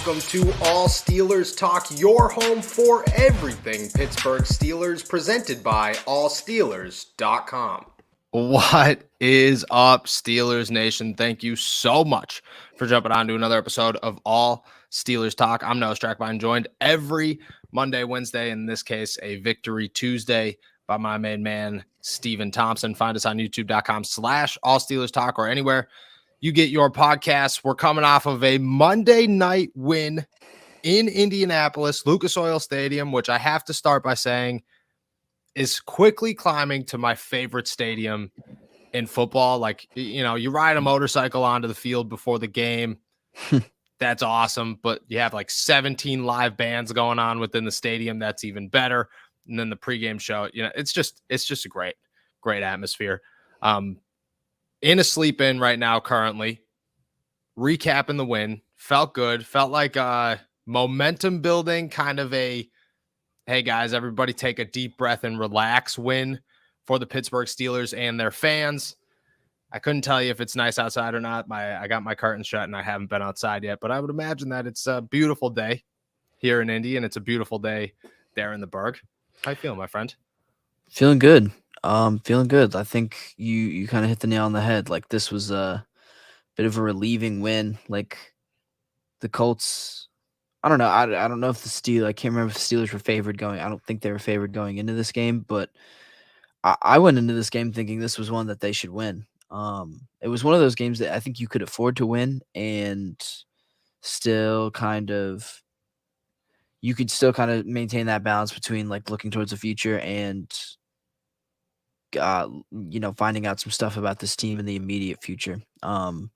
welcome to All Steelers Talk, your home for everything Pittsburgh Steelers, presented by allsteelers.com. What is up, Steelers Nation? Thank you so much for jumping on to another episode of All Steelers Talk. I'm Noah Strackbein, joined every Monday, Wednesday, in this case, a Victory Tuesday, by my main man, Steven Thompson. Find us on youtube.com/All Steelers Talk or anywhere you get your podcasts. We're coming off of a Monday night win in Indianapolis, Lucas Oil Stadium, which I have to start by saying is quickly climbing to my favorite stadium in football. Like, you know, you ride a motorcycle onto the field before the game. That's awesome. But you have like 17 live bands going on within the stadium. That's even better. And then the pregame show, you know, it's just a great atmosphere. In a sleep-in right now, currently, recapping the win. Felt good. Felt like momentum building, kind of a, hey, guys, everybody take a deep breath and relax win for the Pittsburgh Steelers and their fans. I couldn't tell you if it's nice outside or not. I got my curtains shut and I haven't been outside yet, but I would imagine that it's a beautiful day here in Indy, and it's a beautiful day there in the Berg. How you feeling, my friend? Feeling good. Feeling good. I think you kind of hit the nail on the head. Like, this was a bit of a relieving win. Like, the Colts, I don't know. I don't know if the Steelers, I can't remember if the Steelers were favored going. I don't think they were favored going into this game, but I went into this game thinking this was one that they should win. It was one of those games that I think you could afford to win and still kind of, you could still kind of maintain that balance between like looking towards the future and you know, finding out some stuff about this team in the immediate future. You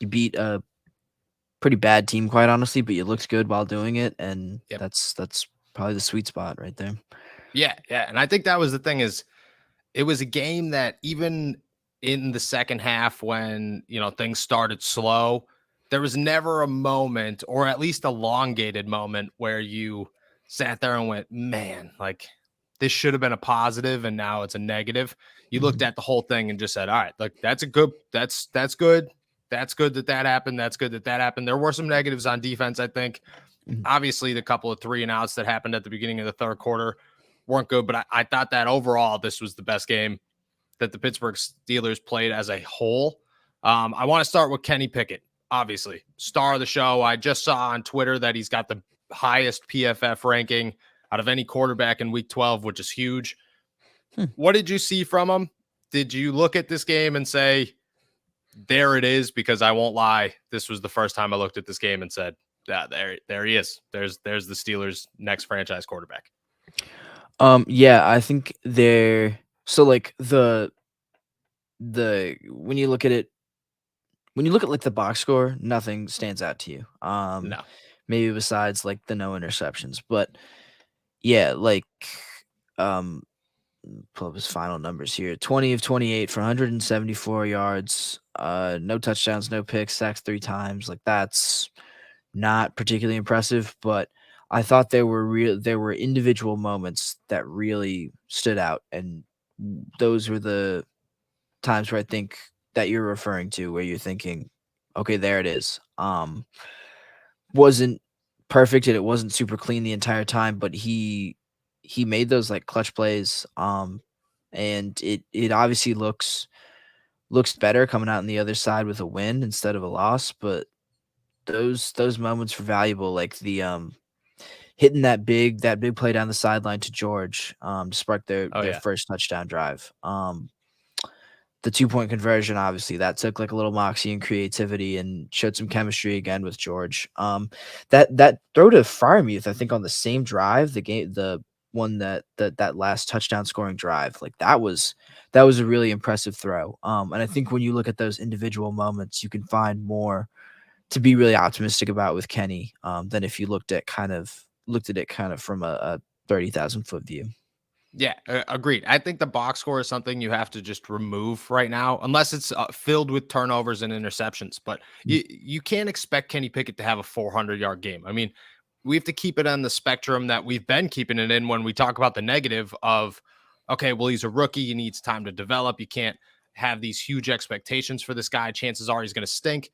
beat a pretty bad team, quite honestly, but you looked good while doing it, and Yep. that's probably the sweet spot right there. Yeah, and I think that was the thing, is it was a game that even in the second half, when, you know, things started slow, there was never a moment, or at least elongated moment, where you sat there and went, man, like, this should have been a positive and now it's a negative. You looked at the whole thing and just said, all right, look, that's good. That's good. That's good that happened. That's good that happened. There were some negatives on defense, I think. Obviously, the couple of 3-and-outs that happened at the beginning of the third quarter weren't good, but I thought that overall this was the best game that the Pittsburgh Steelers played as a whole. I want to start with Kenny Pickett, obviously. Star of the show. I just saw on Twitter that he's got the highest PFF ranking out of any quarterback in Week 12, which is huge. What did you see from him? Did you look at this game and say, there it is? Because I won't lie, this was the first time I looked at this game and said, yeah, there he is. There's the Steelers' next franchise quarterback. Yeah, I think they're so like the when you look at like the box score, nothing stands out to you. No. Maybe besides like the no interceptions, but yeah, like pull up his final numbers here. 20 of 28 for 174 yards, no touchdowns, no picks, sacks 3 times. Like, that's not particularly impressive, but I thought there were individual moments that really stood out, and those were the times where I think that you're referring to, where you're thinking, okay, there it is. Wasn't perfect and it wasn't super clean the entire time, but he made those like clutch plays. And it obviously looks better coming out on the other side with a win instead of a loss, but those moments were valuable, like the hitting that big play down the sideline to George to spark their first touchdown drive. The 2-point conversion, obviously, that took like a little moxie and creativity and showed some chemistry again with George. That throw to Freiermuth, I think on the same drive, the one that last touchdown scoring drive, like that was a really impressive throw. And I think when you look at those individual moments, you can find more to be really optimistic about with Kenny than if you looked at it kind of from a 30,000 foot view. Yeah, agreed. I think the box score is something you have to just remove right now, unless it's filled with turnovers and interceptions. But you can't expect Kenny Pickett to have a 400-yard game. I mean, we have to keep it on the spectrum that we've been keeping it in when we talk about the negative of, okay, well, he's a rookie. He needs time to develop. You can't have these huge expectations for this guy. Chances are he's going to stink.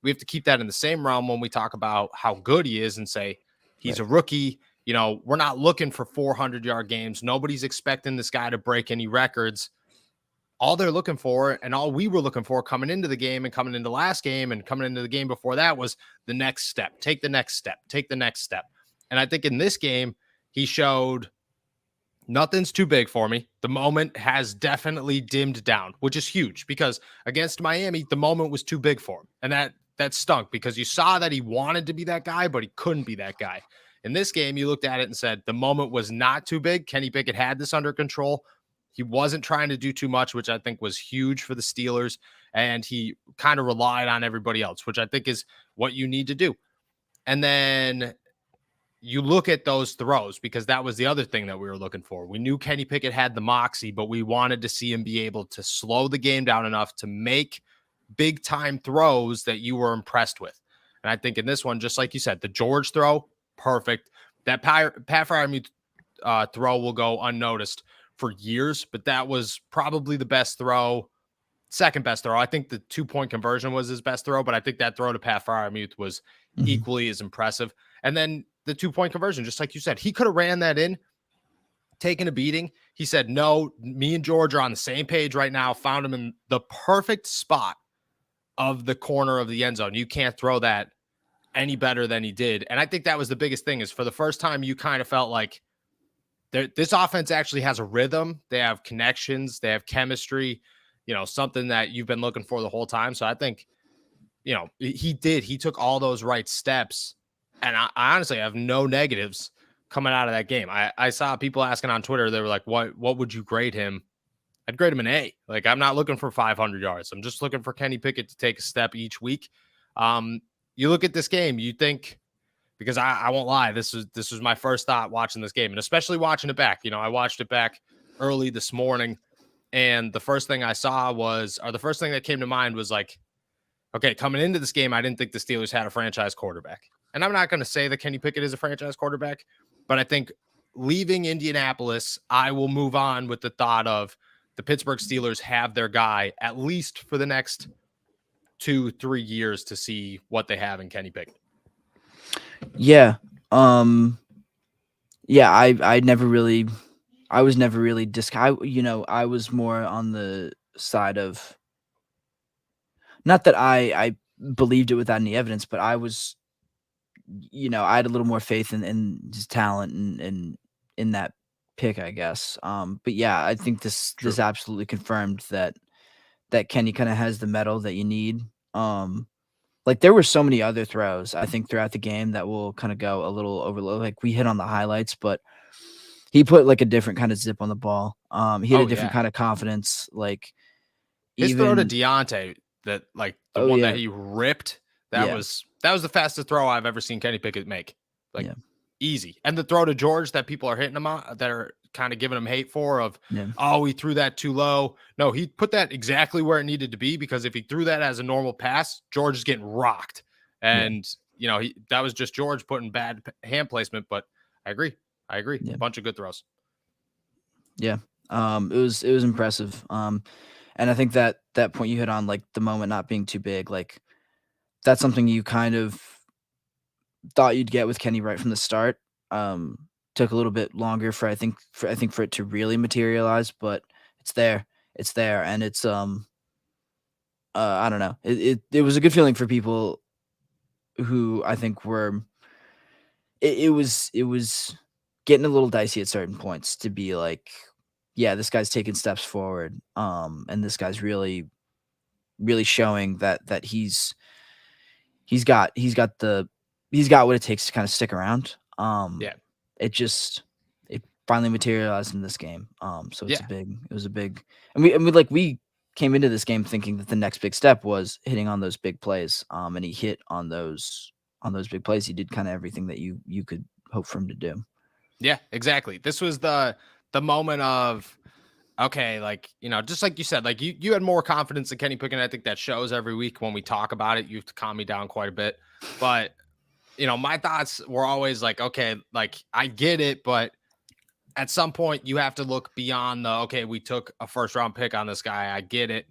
we have to keep that in the same realm when we talk about how good he is and say he's a rookie. You know, we're not looking for 400-yard games. Nobody's expecting this guy to break any records. All they're looking for, and all we were looking for coming into the game and coming into last game and coming into the game before that, was the next step. Take the next step. Take the next step. And I think in this game, he showed nothing's too big for me. The moment has definitely dimmed down, which is huge because against Miami, the moment was too big for him. And that stunk because you saw that he wanted to be that guy, but he couldn't be that guy. In this game, you looked at it and said the moment was not too big. Kenny Pickett had this under control. He wasn't trying to do too much, which I think was huge for the Steelers. And he kind of relied on everybody else, which I think is what you need to do. And then you look at those throws because that was the other thing that we were looking for. We knew Kenny Pickett had the moxie, but we wanted to see him be able to slow the game down enough to make big time throws that you were impressed with. And I think in this one, just like you said, the George throw, perfect. That Pat Freiermuth throw will go unnoticed for years, but that was probably the best throw, second best throw. I think the 2-point conversion was his best throw, but I think that throw to Pat Freiermuth was equally as impressive. And then the 2-point conversion, just like you said, he could have ran that in, taken a beating. He said, no, me and George are on the same page right now. Found him in the perfect spot of the corner of the end zone. You can't throw that any better than he did. And I think that was the biggest thing, is for the first time, you kind of felt like this offense actually has a rhythm. They have connections. They have chemistry, you know, something that you've been looking for the whole time. So I think, you know, he took all those right steps. And I honestly have no negatives coming out of that game. I saw people asking on Twitter, they were like, what would you grade him? I'd grade him an A. Like, I'm not looking for 500 yards. I'm just looking for Kenny Pickett to take a step each week. You look at this game, you think, because I won't lie, this was my first thought watching this game, and especially watching it back. You know, I watched it back early this morning, and the first thing I saw the first thing that came to mind was like, okay, coming into this game, I didn't think the Steelers had a franchise quarterback. And I'm not going to say that Kenny Pickett is a franchise quarterback, but I think leaving Indianapolis, I will move on with the thought of the Pittsburgh Steelers have their guy at least for the next 2-3 years to see what they have in Kenny Pickett. Yeah. I was never really I was more on the side of, not that I believed it without any evidence, but I was, I had a little more faith in his talent and in that pick, I guess. But yeah, I think this absolutely confirmed that Kenny kind of has the metal that you need. Like, there were so many other throws, I think, throughout the game that will kind of go a little overload. Like, we hit on the highlights, but he put like a different kind of zip on the ball. He had a different kind of confidence. Like, his throw to Diontae, that like the one that he ripped, that was the fastest throw I've ever seen Kenny Pickett make. Like, easy. And the throw to George that people are hitting him on, that are kind of giving him hate for, of, oh, he threw that too low. No, he put that exactly where it needed to be, because if he threw that as a normal pass, George is getting rocked. And, that was just George putting bad hand placement. But I agree. Yeah. A bunch of good throws. Yeah. It was impressive. And I think that point you hit on, like the moment not being too big, like that's something you kind of thought you'd get with Kenny right from the start. Took a little bit longer for it to really materialize, but it's there, and it's I don't know. It was a good feeling for people who I think were. It was getting a little dicey at certain points to be like, yeah, this guy's taking steps forward, and this guy's really showing that he's got what it takes to kind of stick around. It finally materialized in this game. So it was a big, and we came into this game thinking that the next big step was hitting on those big plays. And he hit on those big plays. He did kind of everything that you could hope for him to do. Yeah, exactly. This was the moment of, okay, like, just like you said, like you had more confidence in Kenny Pickett. I think that shows every week when we talk about it. You have to calm me down quite a bit, but my thoughts were always like, okay, like I get it, but at some point you have to look beyond we took a first round pick on this guy. I get it.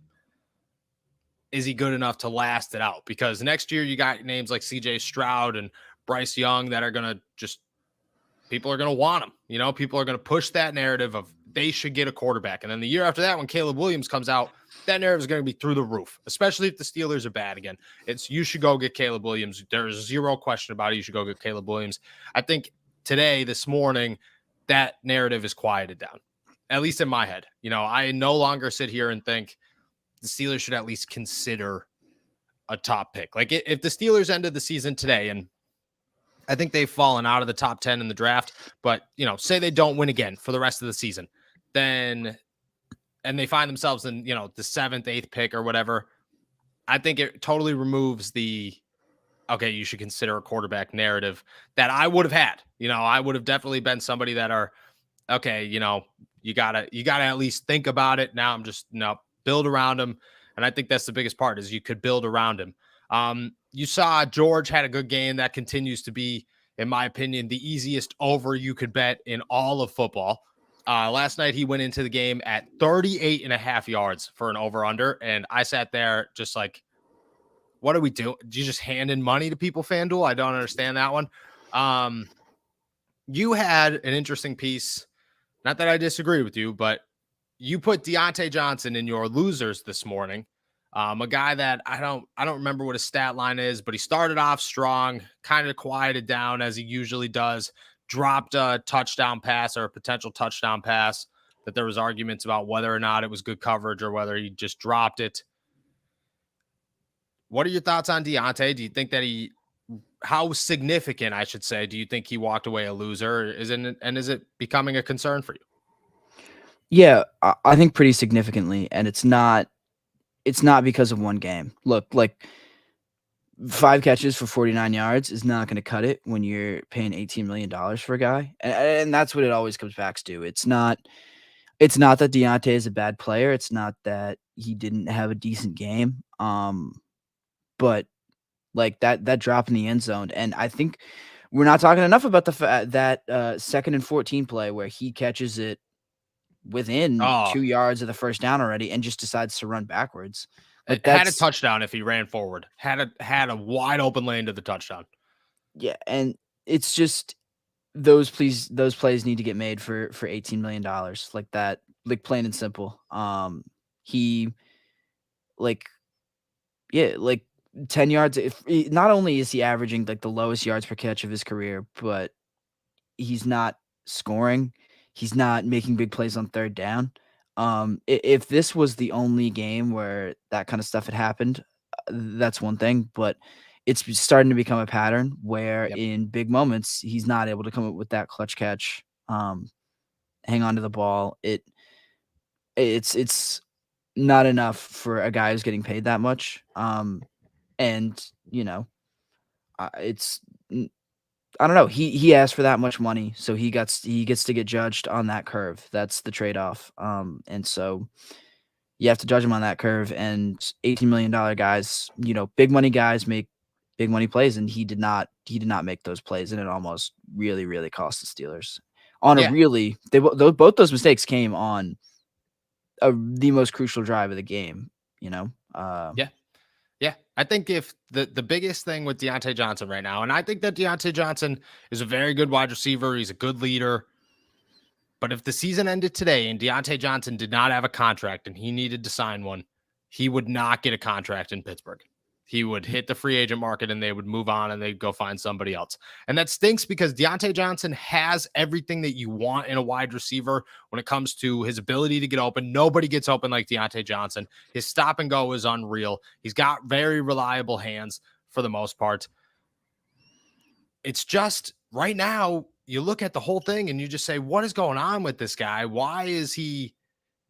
is he good enough to last it out? Because next year you got names like CJ Stroud and Bryce Young that are going to just, people are going to want him. You know, people are going to push that narrative of they should get a quarterback. And then the year after that, when Caleb Williams comes out, that narrative is going to be through the roof, especially if the Steelers are bad again. It's, you should go get Caleb Williams. There's zero question about it. You should go get Caleb Williams. I think today, this morning, that narrative is quieted down, at least in my head. You know, I no longer sit here and think the Steelers should at least consider a top pick. Like if the Steelers ended the season today, and I think they've fallen out of the top 10 in the draft, but, you know, say they don't win again for the rest of the season, then, and they find themselves in, you know, the 7th, 8th pick or whatever, I think it totally removes the, okay, you should consider a quarterback narrative that I would have had. You know, I would have definitely been somebody that are, okay, you know, you gotta at least think about it. Now I'm just, no, build around him. And I think that's the biggest part, is you could build around him. You saw George had a good game. That continues to be, in my opinion, the easiest over you could bet in all of football. Last night he went into the game at 38.5 yards for an over-under. And I sat there just like, what do we do? Do you just hand in money to people, FanDuel? I don't understand that one. You had an interesting piece. Not that I disagree with you, but you put Diontae Johnson in your losers this morning. A guy that I don't remember what his stat line is, but he started off strong, kind of quieted down as he usually does, dropped a touchdown pass or a potential touchdown pass that there was arguments about whether or not it was good coverage or whether he just dropped it. What are your thoughts on Diontae? Do you think that how significant, I should say, do you think he walked away a loser? Is it becoming a concern for you? Yeah, I think pretty significantly, and it's not because of one game. Look, like 5 catches for 49 yards is not going to cut it when you're paying $18 million for a guy. And that's what it always comes back to. It's not that Diontae is a bad player. It's not that he didn't have a decent game. But like that drop in the end zone. And I think we're not talking enough about the fact that 2nd and 14 play where he catches it within 2 yards of the first down already and just decides to run backwards. Like it had a touchdown if he ran forward. Had a wide open lane to the touchdown. Yeah, and it's just those plays need to get made for $18 million. Like that, like plain and simple. He like 10 yards. Not only is he averaging like the lowest yards per catch of his career, but he's not scoring. He's not making big plays on 3rd down. If this was the only game where that kind of stuff had happened, that's one thing. But it's starting to become a pattern where in big moments he's not able to come up with that clutch catch, hang on to the ball. It's not enough for a guy who's getting paid that much. And you know, it's. I don't know. He asked for that much money, so he gets to get judged on that curve. That's the trade-off. And so you have to judge him on that curve. And $18 million guys, you know, big money guys make big money plays, and he did not make those plays, and it almost really, really cost the Steelers. Both those mistakes came on the most crucial drive of the game. You know. Yeah, I think if the biggest thing with Diontae Johnson right now, and I think that Diontae Johnson is a very good wide receiver. He's a good leader. But if the season ended today and Diontae Johnson did not have a contract and he needed to sign one, he would not get a contract in Pittsburgh. He would hit the free agent market and they would move on and they'd go find somebody else. And that stinks because Diontae Johnson has everything that you want in a wide receiver when it comes to his ability to get open. Nobody gets open like Diontae Johnson. His stop and go is unreal. He's got very reliable hands for the most part. It's just right now you look at the whole thing and you just say, what is going on with this guy? Why is he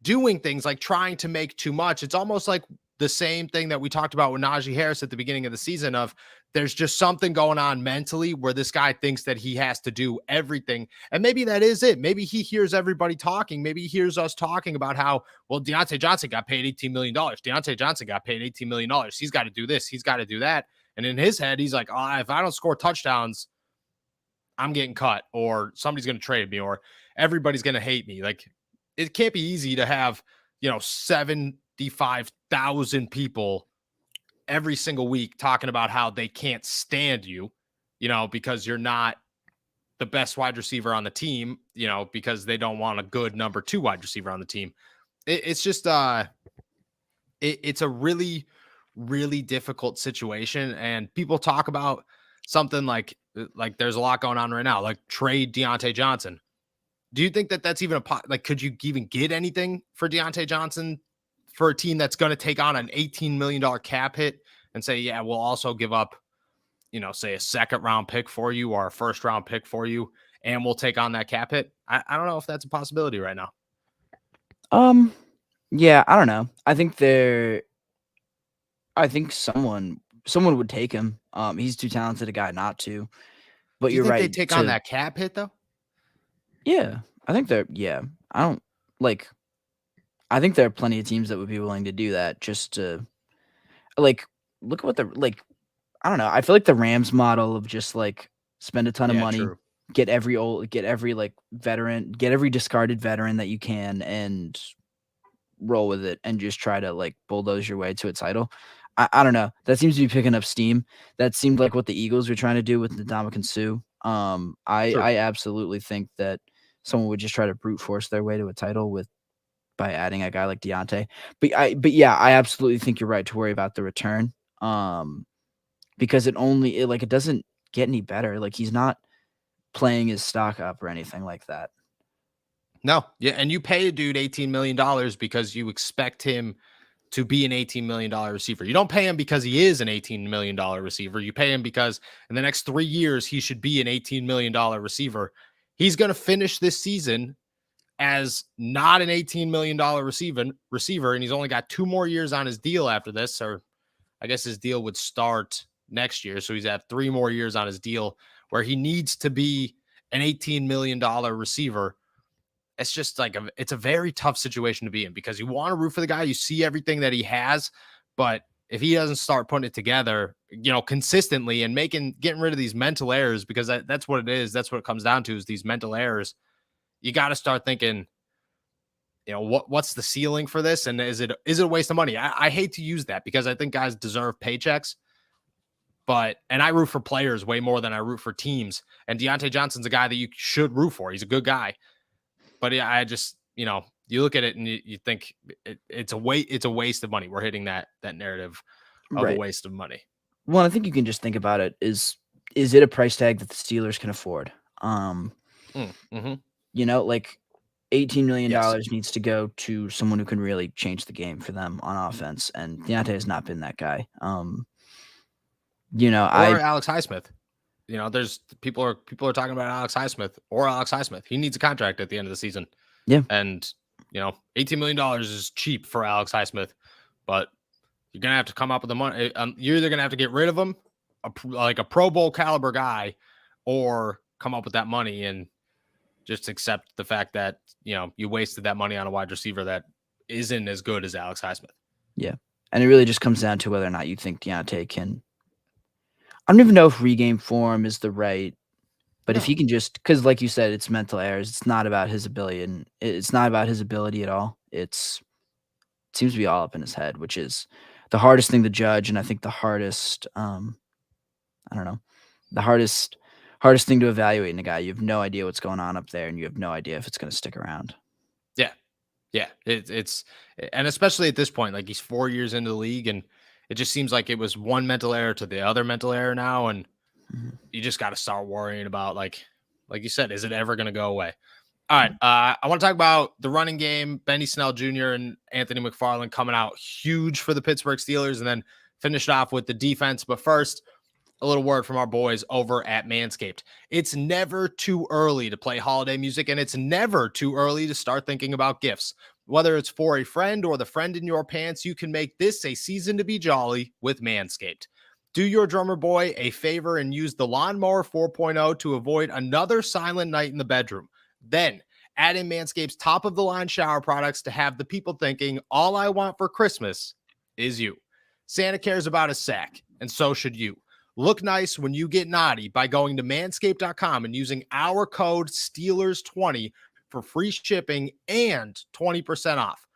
doing things like trying to make too much? It's almost like the same thing that we talked about with Najee Harris at the beginning of the season of there's just something going on mentally where this guy thinks that he has to do everything. And maybe that is it. Maybe he hears everybody talking. Maybe he hears us talking about how, well, Diontae Johnson got paid $18 million. Diontae Johnson got paid $18 million. He's got to do this. He's got to do that. And in his head, he's like, oh, if I don't score touchdowns, I'm getting cut, or somebody's going to trade me, or everybody's going to hate me. Like, it can't be easy to have, 75,000 people every single week talking about how they can't stand you, because you're not the best wide receiver on the team, because they don't want a good number 2 wide receiver on the team. It's just it's a really, really difficult situation. And people talk about something like there's a lot going on right now, like trade Diontae Johnson. Do you think that that's even could you even get anything for Diontae Johnson for a team that's going to take on an $18 million cap hit and say, yeah, we'll also give up, say a 2nd round pick for you or a 1st round pick for you, and we'll take on that cap hit? I don't know if that's a possibility right now. Yeah, I don't know. I think someone would take him. He's too talented a guy not to. But you're right. They take on that cap hit though? Yeah, I think I think there are plenty of teams that would be willing to do that just to look at what I don't know. I feel like the Rams model of just spend a ton of money, true. get every veteran, get every discarded veteran that you can and roll with it and just try to bulldoze your way to a title. I don't know. That seems to be picking up steam. That seemed like what the Eagles were trying to do with Ndamukong Suh. I absolutely think that someone would just try to brute force their way to a title by adding a guy like Diontae. But yeah, I absolutely think you're right to worry about the return. Because it doesn't get any better. He's not playing his stock up or anything like that. No. Yeah. And you pay a dude $18 million because you expect him to be an $18 million receiver. You don't pay him because he is an $18 million receiver. You pay him because in the next 3 years, he should be an $18 million receiver. He's going to finish this season as not an $18 million receiver. And he's only got 2 more years on his deal after this, or I guess his deal would start next year. So he's at 3 more years on his deal where he needs to be an $18 million receiver. It's just it's a very tough situation to be in because you want to root for the guy. You see everything that he has, but if he doesn't start putting it together, consistently and getting rid of these mental errors, because that's what it is. That's what it comes down to, is these mental errors. You got to start thinking, what's the ceiling for this? And is it a waste of money? I hate to use that because I think guys deserve paychecks, and I root for players way more than I root for teams. And Diontae Johnson's a guy that you should root for. He's a good guy. But yeah, I just, you look at it and you think it's a waste of money. We're hitting that narrative of a waste of money. Well, I think you can just think about it. Is it a price tag that the Steelers can afford? Mm-hmm. $18 million needs to go to someone who can really change the game for them on offense. And Diontae has not been that guy. Or Alex Highsmith. There's people are talking about Alex Highsmith. He needs a contract at the end of the season. Yeah. And, $18 million is cheap for Alex Highsmith, but you're going to have to come up with the money. You're either going to have to get rid of him, a Pro Bowl caliber guy, or come up with that money and just accept the fact that, you wasted that money on a wide receiver that isn't as good as Alex Highsmith. Yeah. And it really just comes down to whether or not you think Diontae can. I don't even know if regain form is the right, but if he can just, because like you said, it's mental errors. It's not about his ability, and it's not about his ability at all. It seems to be all up in his head, which is the hardest thing to judge. And I think the hardest, the hardest thing to evaluate in a guy. You have no idea what's going on up there, and you have no idea if it's going to stick around. Yeah. Yeah. It's, and especially at this point, he's 4 years into the league, and it just seems like it was one mental error to the other mental error now. And you just got to start worrying about, like you said, is it ever going to go away? All right. I want to talk about the running game. Benny Snell Jr. and Anthony McFarland coming out huge for the Pittsburgh Steelers, and then finish off with the defense. But first, a little word from our boys over at Manscaped. It's never too early to play holiday music, and it's never too early to start thinking about gifts. Whether it's for a friend or the friend in your pants, you can make this a season to be jolly with Manscaped. Do your drummer boy a favor and use the Lawnmower 4.0 to avoid another silent night in the bedroom. Then add in Manscaped's top-of-the-line shower products to have the people thinking, all I want for Christmas is you. Santa cares about his sack, and so should you. Look nice when you get naughty by going to manscaped.com and using our code STEELERS20 for free shipping and 20% off.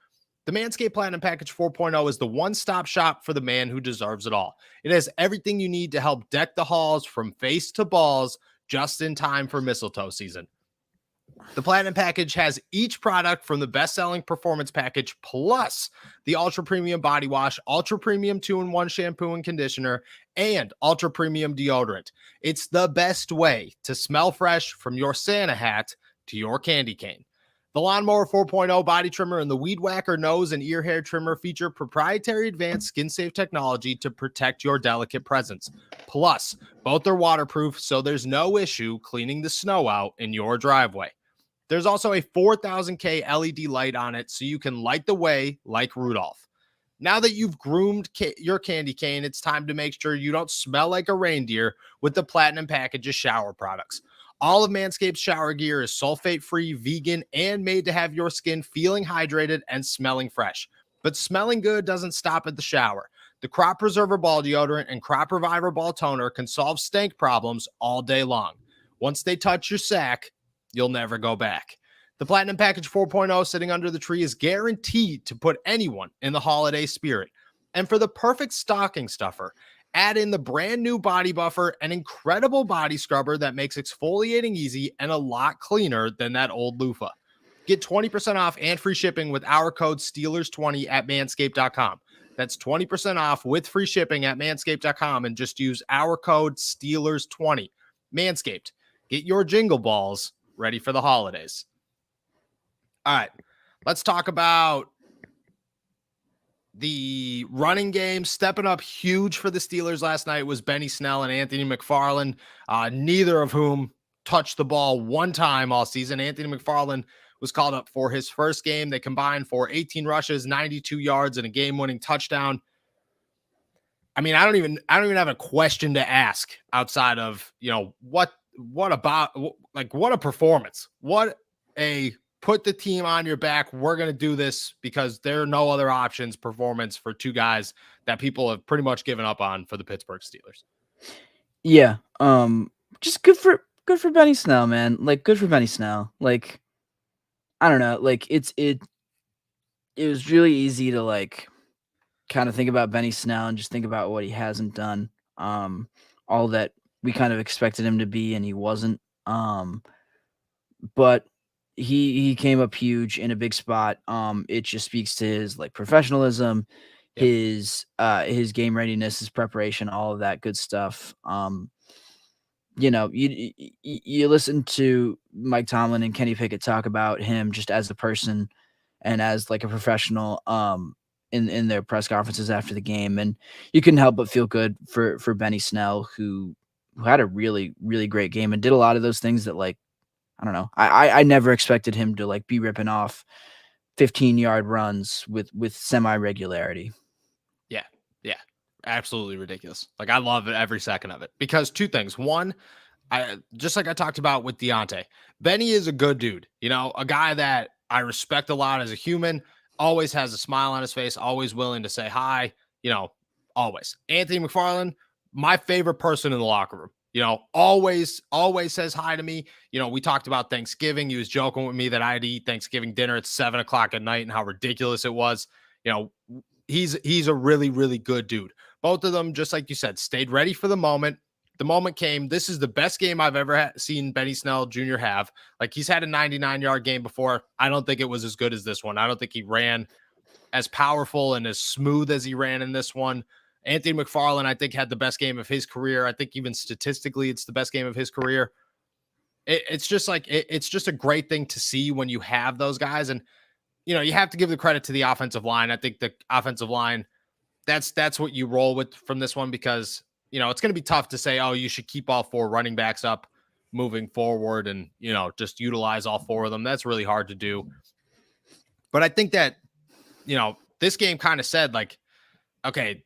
The Manscaped Platinum Package 4.0 is the one-stop shop for the man who deserves it all. It has everything you need to help deck the halls from face to balls just in time for mistletoe season. The Platinum Package has each product from the best-selling Performance Package plus the Ultra Premium Body Wash, Ultra Premium 2-in-1 Shampoo and Conditioner, and Ultra Premium Deodorant. It's the best way to smell fresh from your Santa hat to your candy cane. The Lawnmower 4.0 body trimmer and the Weed Whacker nose and ear hair trimmer feature proprietary advanced skin-safe technology to protect your delicate presence. Plus, both are waterproof, so there's no issue cleaning the snow out in your driveway. There's also a 4000K LED light on it, so you can light the way like Rudolph. Now that you've groomed your candy cane, it's time to make sure you don't smell like a reindeer with the Platinum Package's shower products. All of Manscaped's shower gear is sulfate-free, vegan, and made to have your skin feeling hydrated and smelling fresh. But smelling good doesn't stop at the shower. The Crop Preserver Ball Deodorant and Crop Reviver Ball Toner can solve stank problems all day long. Once they touch your sack, you'll never go back. The Platinum Package 4.0 sitting under the tree is guaranteed to put anyone in the holiday spirit. And for the perfect stocking stuffer, add in the brand new Body Buffer, an incredible body scrubber that makes exfoliating easy and a lot cleaner than that old loofah. Get 20% off and free shipping with our code Steelers20 at manscaped.com. That's 20% off with free shipping at manscaped.com and just use our code Steelers20. Manscaped, get your jingle balls ready for the holidays. All right, let's talk about the running game. Stepping up huge for the Steelers last night was Benny Snell and Anthony McFarland, neither of whom touched the ball one time all season. Anthony McFarland was called up for his first game. They combined for 18 rushes, 92 yards, and a game-winning touchdown. I mean, I don't even have a question to ask outside of, what a performance. What a put the team on your back. We're going to do this because there are no other options performance for two guys that people have pretty much given up on for the Pittsburgh Steelers. Yeah. Just good for Benny Snell, man. Like, good for Benny Snell. Like, I don't know. Like, it was really easy to like kind of think about Benny Snell and just think about what he hasn't done. All that we kind of expected him to be, and he wasn't. But he came up huge in a big spot. It just speaks to his like professionalism, Yep. his game readiness, his preparation, all of that good stuff. You listen to Mike Tomlin and Kenny Pickett talk about him just as a person and as like a professional in their press conferences after the game, and you couldn't help but feel good for Benny Snell, who had a really, really great game and did a lot of those things that, like, I don't know. I never expected him to like be ripping off 15-yard runs with semi-regularity. Yeah. Absolutely ridiculous. Like, I love it every second of it because two things. One, just like I talked about with Diontae, Benny is a good dude, a guy that I respect a lot as a human, always has a smile on his face, always willing to say hi, always. Anthony McFarland, my favorite person in the locker room. Always says hi to me. We talked about Thanksgiving. He was joking with me that I had to eat Thanksgiving dinner at 7:00 at night and how ridiculous it was. He's a really, really good dude. Both of them, just like you said, stayed ready for the moment. The moment came. This is the best game I've ever seen Benny Snell Jr. have. Like, he's had a 99-yard game before. I don't think it was as good as this one. I don't think he ran as powerful and as smooth as he ran in this one. Anthony McFarland, I think, had the best game of his career. I think even statistically, it's the best game of his career. It's just like, it's just a great thing to see when you have those guys. And, you have to give the credit to the offensive line. I think the offensive line, that's what you roll with from this one, because, it's going to be tough to say, oh, you should keep all four running backs up moving forward and, just utilize all four of them. That's really hard to do. But I think that, this game kind of said, like, okay,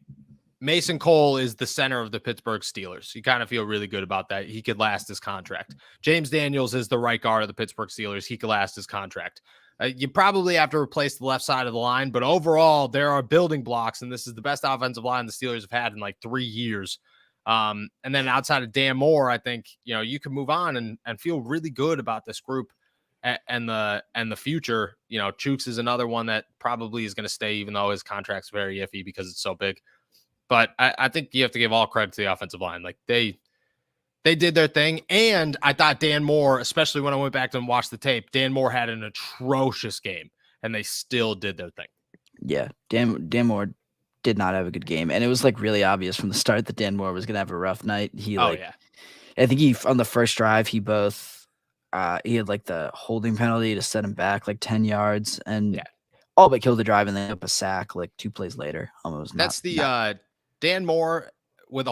Mason Cole is the center of the Pittsburgh Steelers. You kind of feel really good about that. He could last his contract. James Daniels is the right guard of the Pittsburgh Steelers. He could last his contract. You probably have to replace the left side of the line, but overall, there are building blocks, and this is the best offensive line the Steelers have had in like 3 years. And then outside of Dan Moore, I think, you can move on and feel really good about this group. and the future, Chooks is another one that probably is going to stay, even though his contract's very iffy because it's so big. But I think you have to give all credit to the offensive line. Like they did their thing. And I thought Dan Moore, especially when I went back and watched the tape, Dan Moore had an atrocious game and they still did their thing. Yeah. Dan Moore did not have a good game. And it was like really obvious from the start that Dan Moore was going to have a rough night. I think on the first drive, he had like the holding penalty to set him back like 10 yards and all but killed the drive and then up a sack like 2 plays later. That's Dan Moore with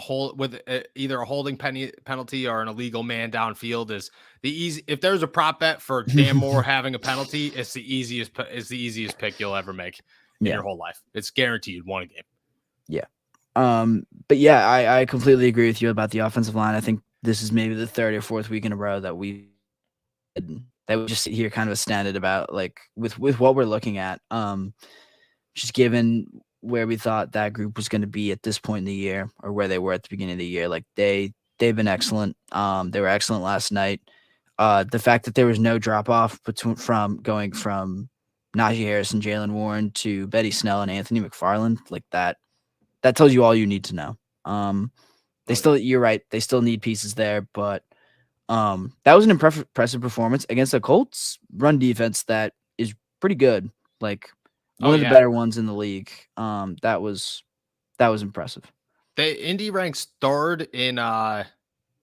either a holding penalty or an illegal man downfield is the easy. If there's a prop bet for Dan Moore having a penalty, it's the easiest pick you'll ever make in your whole life. It's guaranteed one game. Yeah. But yeah, I completely agree with you about the offensive line. I think this is maybe the 3rd or 4th week in a row that we just sit here kind of astounded about, like with what we're looking at. Just given where we thought that group was going to be at this point in the year, or where they were at the beginning of the year, like they've been excellent. They were excellent last night. The fact that there was no drop off from going from Najee Harris and Jalen Warren to Betty Snell and Anthony McFarland, like that tells you all you need to know. You're right. They still need pieces there, but that was an impressive performance against a Colts run defense that is pretty good. Like one of the better ones in the league. That was impressive. Indy ranks 3rd in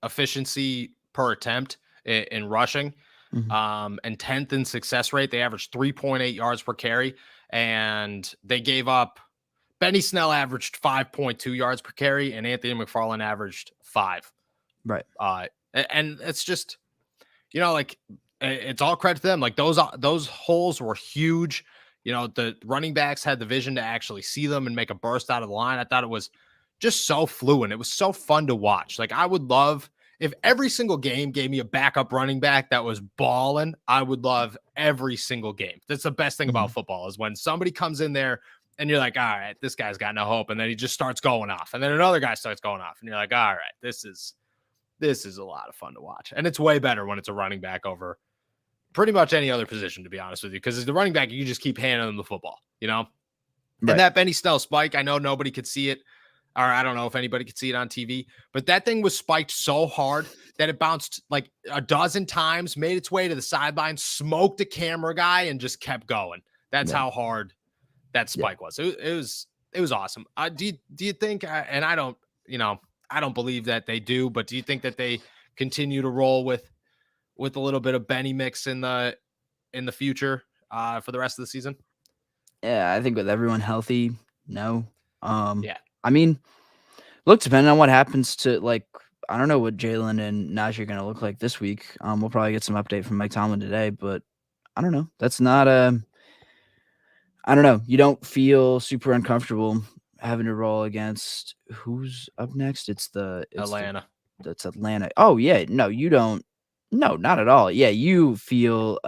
efficiency per attempt in rushing, and 10th in success rate. They averaged 3.8 yards per carry, and they gave up. Benny Snell averaged 5.2 yards per carry, and Anthony McFarland averaged 5. Right. And it's just, like it's all credit to them. Like those holes were huge. The running backs had the vision to actually see them and make a burst out of the line. I thought it was just so fluent. It was so fun to watch. Like I would love if every single game gave me a backup running back that was balling. I would love every single game. That's the best thing about football is when somebody comes in there and you're like, all right, this guy's got no hope. And then he just starts going off. And then another guy starts going off. And you're like, all right, this is a lot of fun to watch. And it's way better when it's a running back over pretty much any other position, to be honest with you. Because as the running back, you just keep handing them the football, Right. And that Benny Snell spike, I know nobody could see it. Or I don't know if anybody could see it on TV. But that thing was spiked so hard that it bounced like a dozen times, made its way to the sideline, smoked a camera guy, and just kept going. That's how hard that spike was. It was awesome. Do you think, and I don't believe that they do, but do you think that they continue to roll with a little bit of Benny mix in the future for the rest of the season? Yeah, I think with everyone healthy, no. I mean, look, depending on what happens to, like, I don't know what Jalen and Najee are going to look like this week. We'll probably get some update from Mike Tomlin today, but I don't know. That's not I don't know. You don't feel super uncomfortable having to roll against who's up next? It's Atlanta. That's Atlanta. Oh yeah. No, you don't. No, not at all. Yeah. You feel,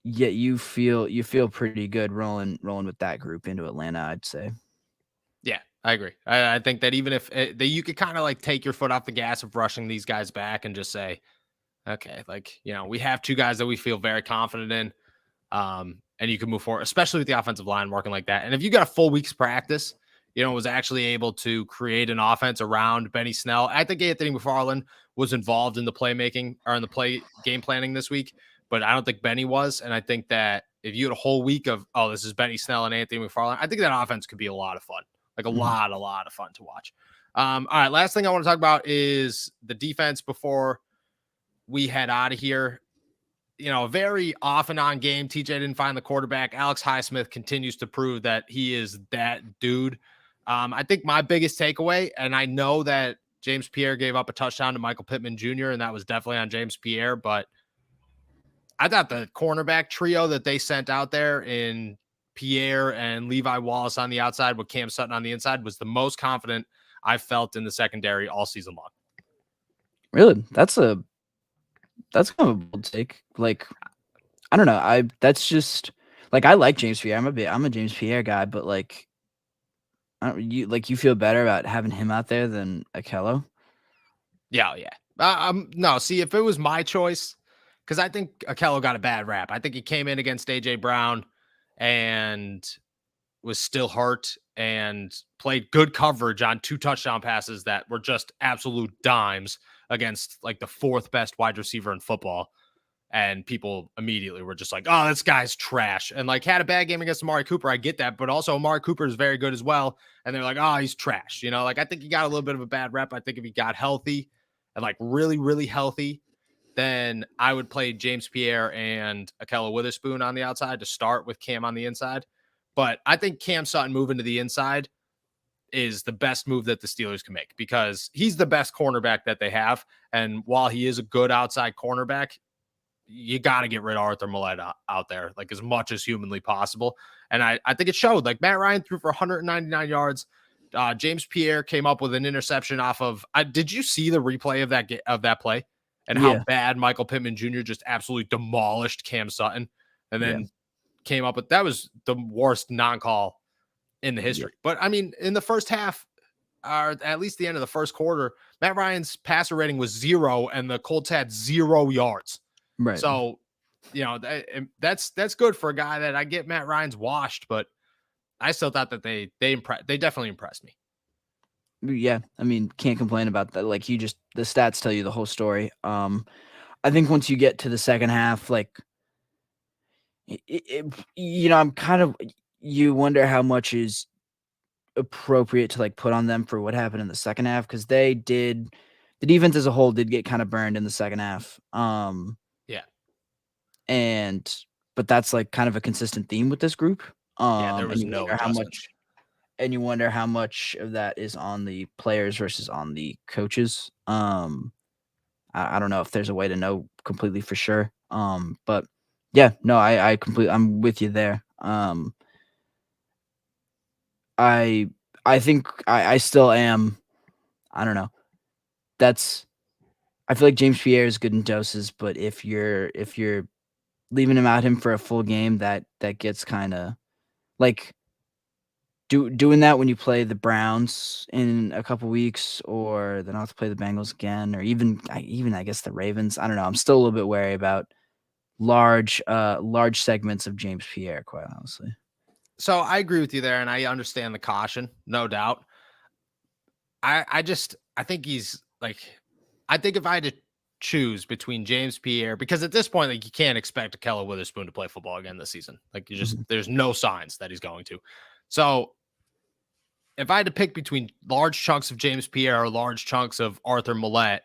you feel pretty good rolling with that group into Atlanta, I'd say. Yeah, I agree. I think that even if you could kind of like take your foot off the gas of rushing these guys back and just say, okay, like, we have 2 guys that we feel very confident in. And you can move forward, especially with the offensive line working like that. And if you got a full week's practice, was actually able to create an offense around Benny Snell. I think Anthony McFarland was involved in the playmaking or in the game planning this week, but I don't think Benny was. And I think that if you had a whole week of, this is Benny Snell and Anthony McFarland, I think that offense could be a lot of fun, like a lot of fun to watch. All right. Last thing I want to talk about is the defense before we head out of here. A very off and on game. TJ didn't find the quarterback. Alex Highsmith continues to prove that he is that dude. I think my biggest takeaway, and I know that James Pierre gave up a touchdown to Michael Pittman Jr., and that was definitely on James Pierre, but I thought the cornerback trio that they sent out there in Pierre and Levi Wallace on the outside with Cam Sutton on the inside was the most confident I've felt in the secondary all season long. Really? That's kind of a bold take. Like, I don't know. That's just like, I like James Pierre. I'm a James Pierre guy, but like, you feel better about having him out there than Akello? Yeah. No, see, if it was my choice, because I think Akello got a bad rap. I think he came in against A.J. Brown and was still hurt and played good coverage on 2 touchdown passes that were just absolute dimes against like the 4th best wide receiver in football. And people immediately were just like, oh, this guy's trash. And like had a bad game against Amari Cooper. I get that. But also Amari Cooper is very good as well. And they're like, oh, he's trash. Like I think he got a little bit of a bad rep. I think if he got healthy and like really, really healthy, then I would play James Pierre and Akello Witherspoon on the outside to start with Cam on the inside. But I think Cam Sutton moving to the inside is the best move that the Steelers can make because he's the best cornerback that they have. And while he is a good outside cornerback, you got to get rid of Arthur Millette out there like as much as humanly possible. And I think it showed. Like Matt Ryan threw for 199 yards. James Pierre came up with an interception off of. Did you see the replay of that play and how bad Michael Pittman Jr. just absolutely demolished Cam Sutton and then came up with that was the worst non-call in the history. But I mean, in the first half, or at least the end of the first quarter, Matt Ryan's passer rating was 0 and the Colts had 0 yards. Right. So, that's good for a guy that I get Matt Ryan's washed, but I still thought that they definitely impressed me. Yeah. I mean, can't complain about that. Like the stats tell you the whole story. I think once you get to the second half, like, I'm kind of, you wonder how much is appropriate to like put on them for what happened in the second half. Cause the defense as a whole did get kind of burned in the second half. But that's like kind of a consistent theme with this group. There was no adjustment. And you wonder how much of that is on the players versus on the coaches. I don't know if there's a way to know completely for sure. But yeah, no, I'm with you there. I think I still am. I don't know. I feel like James Pierre is good in doses, but if you're leaving him for a full game, that gets kind of like doing that when you play the Browns in a couple weeks, or then I'll have to play the Bengals again, or even I guess the Ravens. I don't know. I'm still a little bit wary about large segments of James Pierre, quite honestly. So I agree with you there, and I understand the caution, no doubt. I think he's like, I think if I had to choose between James Pierre, because at this point, like you can't expect Akello Witherspoon to play football again this season. Like there's no signs that he's going to. So if I had to pick between large chunks of James Pierre or large chunks of Arthur Millette,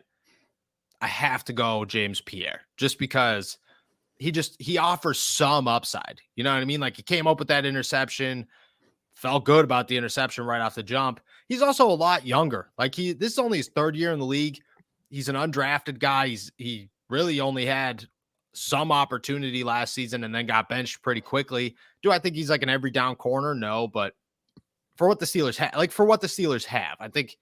I have to go James Pierre just because he offers some upside. You know what I mean? Like he came up with that interception, felt good about the interception right off the jump. He's also a lot younger. Like this is only his 3rd year in the league. He's an undrafted guy. He really only had some opportunity last season and then got benched pretty quickly. Do I think he's like an every down corner? No, but for what the Steelers have, I think,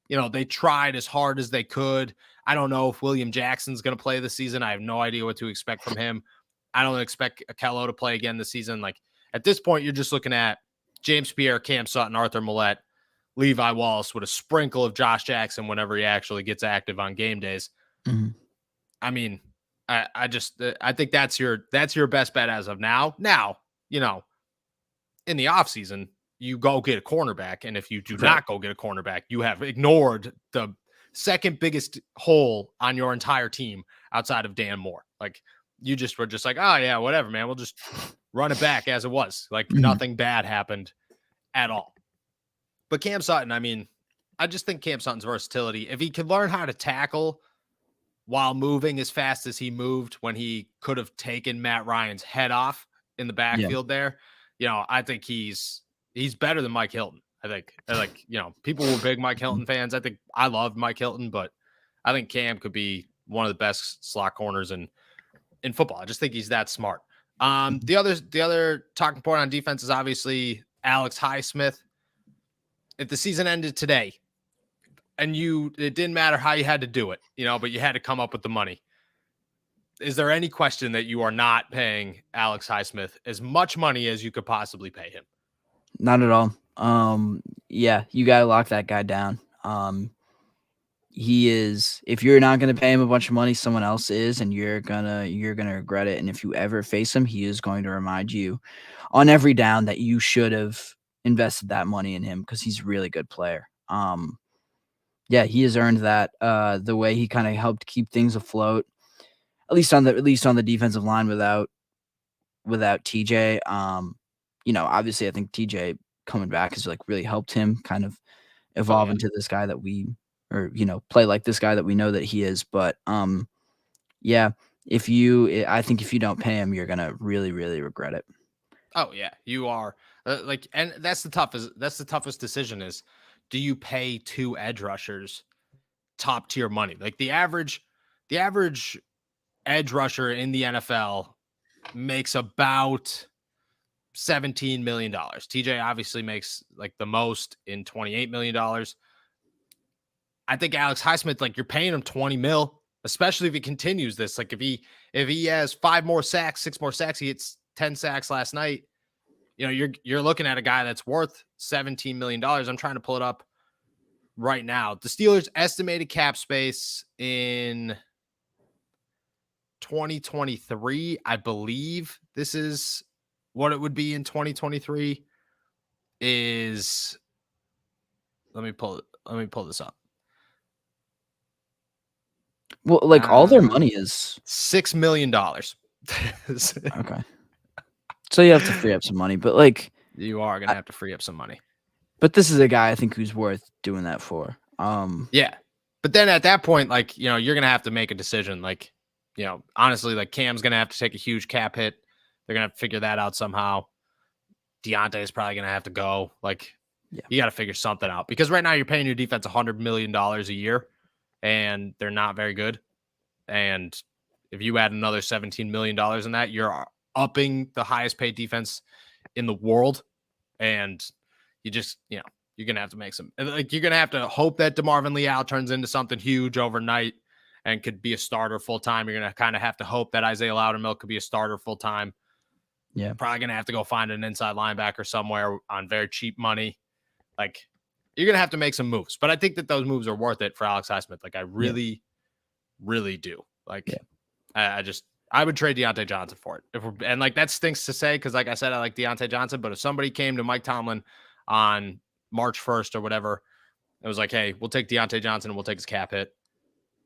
they tried as hard as they could. I don't know if William Jackson's going to play this season. I have no idea what to expect from him. I don't expect Akello to play again this season. Like at this point, you're just looking at James Pierre, Cam Sutton, Arthur Millette, Levi Wallace with a sprinkle of Josh Jackson whenever he actually gets active on game days. Mm-hmm. I mean, I think that's your best bet as of now. Now, in the offseason, you go get a cornerback. And if you do not go get a cornerback, you have ignored the second biggest hole on your entire team outside of Dan Moore. Like you just were just like, oh yeah, whatever, man. We'll just run it back as it was. Like nothing bad happened at all. But Cam Sutton, I mean, I just think Cam Sutton's versatility, if he could learn how to tackle while moving as fast as he moved when he could have taken Matt Ryan's head off in the backfield there, I think he's better than Mike Hilton. I think people were big Mike Hilton fans. I think I loved Mike Hilton, but I think Cam could be one of the best slot corners in football. I just think he's that smart. The other talking point on defense is obviously Alex Highsmith. If the season ended today and it didn't matter how you had to do it, but you had to come up with the money, is there any question that you are not paying Alex Highsmith as much money as you could possibly pay him? Not at all. Yeah, you got to lock that guy down. he is, if you're not going to pay him a bunch of money, someone else is, and you're gonna regret it. And if you ever face him, he is going to remind you on every down that you should have invested that money in him, because he's a really good player. Yeah, he has earned that. The way he kind of helped keep things afloat, at least on the defensive line without TJ. Obviously I think TJ coming back has like really helped him kind of evolve into this guy that play like this guy that we know that he is. But yeah, I think if you don't pay him, you're gonna really, really regret it. Oh yeah, you are. And that's the toughest decision is, do you pay 2 edge rushers top tier money? Like the average edge rusher in the NFL makes about $17 million. TJ obviously makes like the most in $28 million. I think Alex Highsmith, like, you're paying him 20 mil, especially if he continues this. Like if he has 5 more sacks, 6 more sacks, he hits 10 sacks last night. You're looking at a guy that's worth $17 million. I'm trying to pull it up right now. The Steelers' estimated cap space in 2023, I believe this is what it would be in 2023, is, let me pull this up. Well, like all their money is $6 million. Okay. So you have to free up some money, but like you are going to have to free up some money. But this is a guy I think who's worth doing that for. Yeah. But then at that point, like, you're going to have to make a decision. Like, honestly, like Cam's going to have to take a huge cap hit. They're going to have to figure that out somehow. Diontae is probably going to have to go. Like, you got to figure something out, because right now you're paying your defense $100 million a year and they're not very good. And if you add another $17 million in that, you're upping the highest paid defense in the world. And you just, you're going to have to make some, like, you're going to have to hope that DeMarvin Leal turns into something huge overnight and could be a starter full time. You're going to kind of have to hope that Isaiah Loudermilk could be a starter full time. Yeah. Probably going to have to go find an inside linebacker somewhere on very cheap money. Like, you're going to have to make some moves, but I think that those moves are worth it for Alex Highsmith. Like, I really, really do. Like, I would trade Diontae Johnson for it. And like, that stinks to say, because like I said, I like Diontae Johnson, but if somebody came to Mike Tomlin on March 1st or whatever, it was like, hey, we'll take Diontae Johnson and we'll take his cap hit.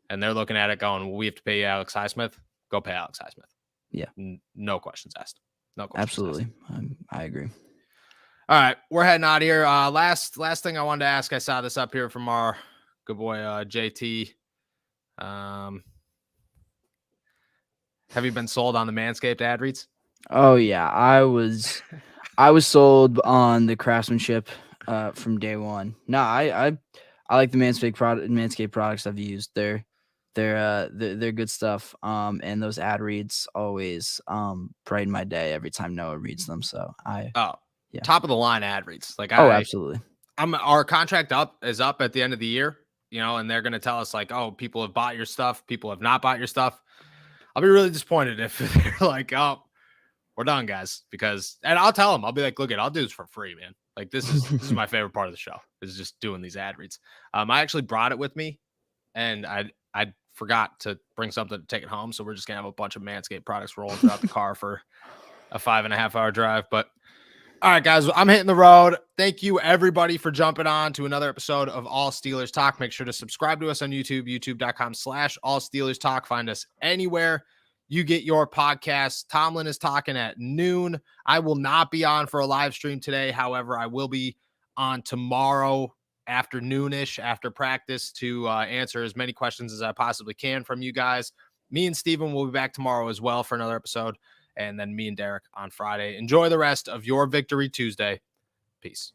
And they're looking at it going, well, we have to pay Alex Highsmith. Go pay Alex Highsmith. Yeah. No questions asked. No questions Absolutely. Asked. I agree. All right. We're heading out here. Last thing I wanted to ask, I saw this up here from our good boy, JT. Have you been sold on the Manscaped ad reads? Oh yeah. I was sold on the craftsmanship from day one. No, I like the Manscaped products I've used. They're good stuff. And those ad reads always brighten my day every time Noah reads them. So top of the line ad reads. Like, absolutely. Our contract is up at the end of the year, and they're going to tell us like, oh, people have bought your stuff, people have not bought your stuff. I'll be really disappointed if they're like, oh, we're done, guys. And I'll tell them, I'll be like, look, I'll do this for free, man. Like, this is my favorite part of the show, is just doing these ad reads. I actually brought it with me, and I forgot to bring something to take it home. So we're just going to have a bunch of Manscaped products rolling throughout the car for a 5.5-hour drive. But all right, guys, I'm hitting the road. Thank you, everybody, for jumping on to another episode of All Steelers Talk. Make sure to subscribe to us on YouTube, youtube.com/All Steelers Talk. Find us anywhere you get your podcasts. Tomlin is talking at noon. I will not be on for a live stream today. However, I will be on tomorrow afternoonish after practice to answer as many questions as I possibly can from you guys. Me and Steven will be back tomorrow as well for another episode. And then me and Derek on Friday. Enjoy the rest of your Victory Tuesday. Peace.